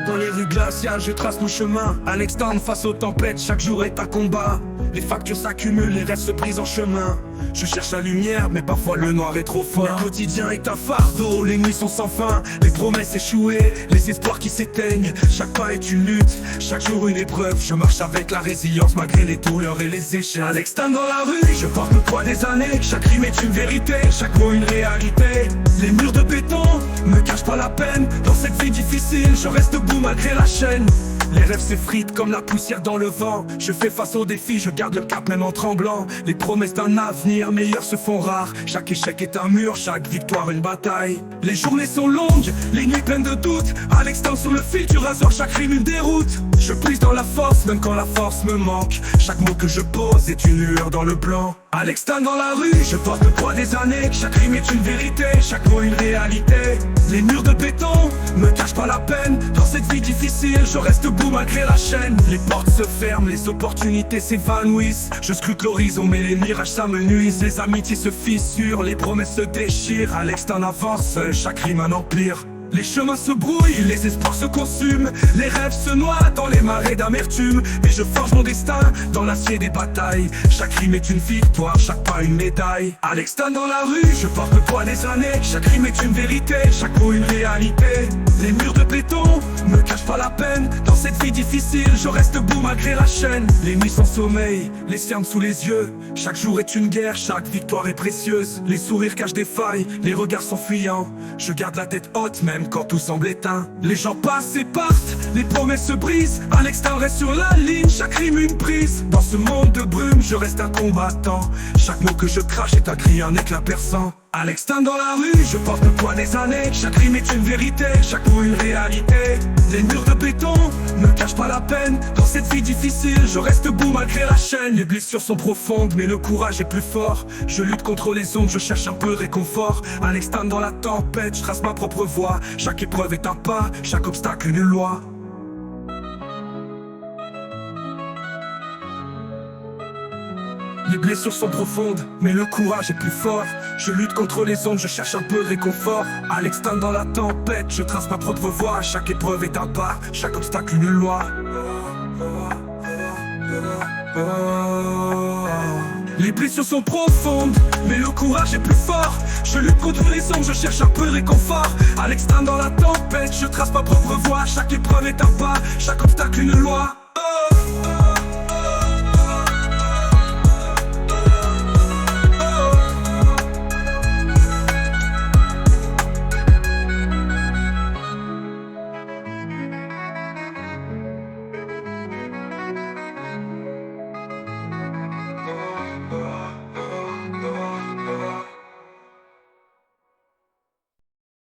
Dans les rues glaciales, je trace mon chemin. À l'externe, face aux tempêtes, chaque jour est un combat. Les factures s'accumulent, les rêves se brisent en chemin. Je cherche la lumière, mais parfois le noir est trop fort. Le quotidien est un fardeau, les nuits sont sans fin. Les promesses échouées, les espoirs qui s'éteignent. Chaque pas est une lutte, chaque jour une épreuve. Je marche avec la résilience malgré les douleurs et les échecs. À l'externe dans la rue, je porte le poids des années. Chaque rime est une vérité, chaque mot une réalité. Les murs de béton me cachent pas la peine. Dans cette vie difficile, je reste debout malgré la chaîne. Les rêves s'effritent comme la poussière dans le vent. Je fais face aux défis, je garde le cap même en tremblant. Les promesses d'un avenir meilleur se font rares. Chaque échec est un mur, chaque victoire une bataille. Les journées sont longues, les nuits pleines de doutes. À l'extérieur sur le fil du rasoir, chaque rime une déroute. Je puise dans la force, même quand la force me manque. Chaque mot que je pose est une lueur dans le blanc. À l'extérieur dans la rue, je porte le poids des années. Chaque rime est une vérité, chaque mot une réalité. Les murs de béton me cachent pas la peine. Dans cette vie difficile, je reste debout malgré la chaîne. Les portes se ferment, les opportunités s'évanouissent. Je scrute l'horizon, mais les mirages s'amenuisent. Les amitiés se fissurent, les promesses se déchirent. À l'extérieur avance, chaque rime un empire. Les chemins se brouillent, les espoirs se consument. Les rêves se noient dans les marées d'amertume. Et je forge mon destin dans l'acier des batailles. Chaque rime est une victoire, chaque pas une médaille. À l'extérieur dans la rue, je porte le poids des années. Chaque rime est une vérité, chaque mot une réalité. Les murs de béton me cachent pas la peine. Dans cette vie difficile, je reste debout malgré la chaîne. Les nuits sans sommeil, les cernes sous les yeux. Chaque jour est une guerre, chaque victoire est précieuse. Les sourires cachent des failles, les regards sont fuyants. Je garde la tête haute même quand tout semble éteint. Les gens passent et partent, les promesses se brisent. À l'extérieur reste sur la ligne, chaque rime une prise. Dans ce monde de brume, je reste un combattant. Chaque mot que je crache est un cri, un éclat perçant. À l'extérieur dans la rue, je porte le poids des années. Chaque rime est une vérité, chaque mot une réalité. Les murs de béton me cachent pas la peine. Dans cette vie difficile, je reste debout malgré la chaîne. Les blessures sont profondes, mais le courage est plus fort. Je lutte contre les ondes, je cherche un peu de réconfort. À l'extérieur dans la tempête, je trace ma propre voie. Chaque épreuve est un pas, chaque obstacle une loi. Les blessures sont profondes, mais le courage est plus fort. Je lutte contre les ondes, je cherche un peu de réconfort. À l'extérieur dans la tempête, je trace ma propre voie. Chaque épreuve est un pas, chaque obstacle une loi. Les blessures sont profondes, mais le courage est plus fort. Je lutte contre les ondes, je cherche un peu de réconfort. À l'extérieur dans la tempête, je trace ma propre voie. Chaque épreuve est un pas, chaque obstacle une loi.